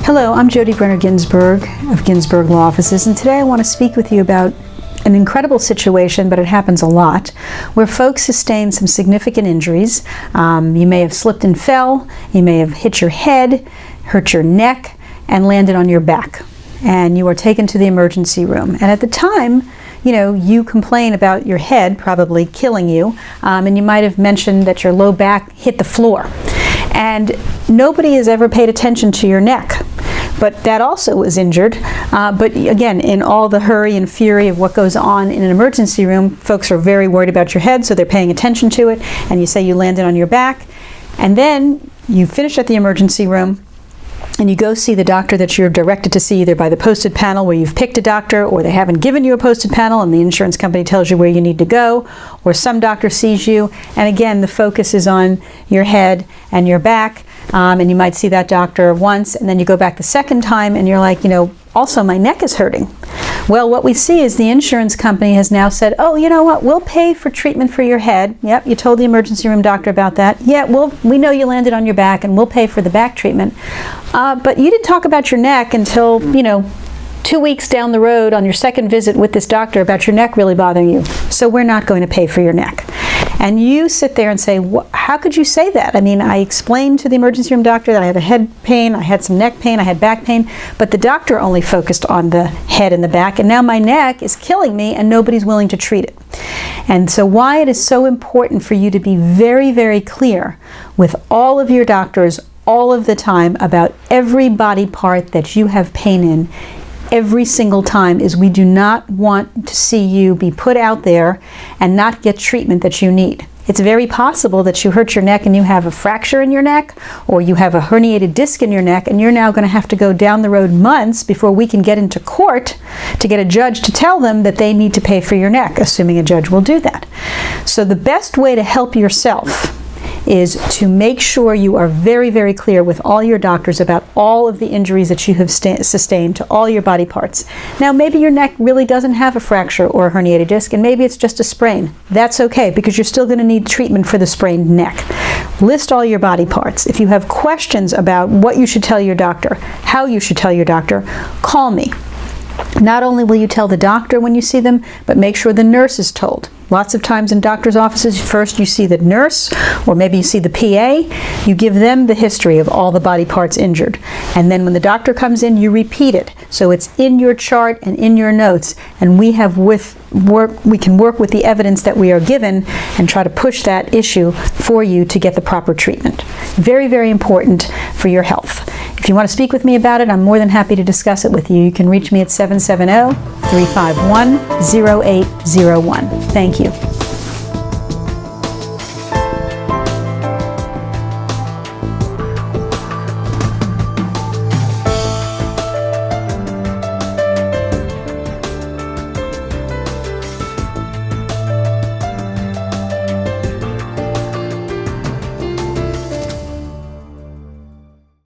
Hello, I'm Jodi Ginsberg of Ginsberg Law Offices, and today I want to speak with you about an incredible situation, but it happens a lot, where folks sustain some significant injuries. You may have slipped and fell, you may have hit your head, hurt your neck, and landed on your back. And you are taken to the emergency room. And at the time, you complain about your head probably killing you, and you might have mentioned that your low back hit the floor. And nobody has ever paid attention to your neck, but that also was injured. But again, in all the hurry and fury of what goes on in an emergency room, folks are very worried about your head, so they're paying attention to it, and you say you landed on your back. And then you finish at the emergency room, and you go see the doctor that you're directed to see, either by the posted panel where you've picked a doctor, or they haven't given you a posted panel and the insurance company tells you where you need to go, or some doctor sees you, and again the focus is on your head and your back, and you might see that doctor once, and then you go back the second time and you're like, also my neck is hurting. Well, what we see is the insurance company has now said, oh, you know what, we'll pay for treatment for your head. Yep, you told the emergency room doctor about that. Yeah, we know you landed on your back and we'll pay for the back treatment. But you didn't talk about your neck until, 2 weeks down the road on your second visit with this doctor about your neck really bothering you. So we're not going to pay for your neck. And you sit there and say, how could you say that? I mean, I explained to the emergency room doctor that I had a head pain, I had some neck pain, I had back pain, but the doctor only focused on the head and the back, and now my neck is killing me and nobody's willing to treat it. And so why it is so important for you to be very, very clear with all of your doctors all of the time about every body part that you have pain in every single time, is we do not want to see you be put out there and not get treatment that you need. It's very possible that you hurt your neck and you have a fracture in your neck, or you have a herniated disc in your neck, and you're now going to have to go down the road months before we can get into court to get a judge to tell them that they need to pay for your neck, assuming a judge will do that. So the best way to help yourself is to make sure you are very, very clear with all your doctors about all of the injuries that you have sustained to all your body parts. Now, maybe your neck really doesn't have a fracture or a herniated disc, and maybe it's just a sprain. That's okay, because you're still going to need treatment for the sprained neck. List all your body parts. If you have questions about what you should tell your doctor, how you should tell your doctor, call me. Not only will you tell the doctor when you see them, but make sure the nurse is told. Lots of times in doctors' offices, first you see the nurse, or maybe you see the PA, you give them the history of all the body parts injured. And then when the doctor comes in, you repeat it. So it's in your chart and in your notes, and we can work with the evidence that we are given and try to push that issue for you to get the proper treatment. Very, very important for your health. If you want to speak with me about it, I'm more than happy to discuss it with you. You can reach me at 770-351-0801. Thank you.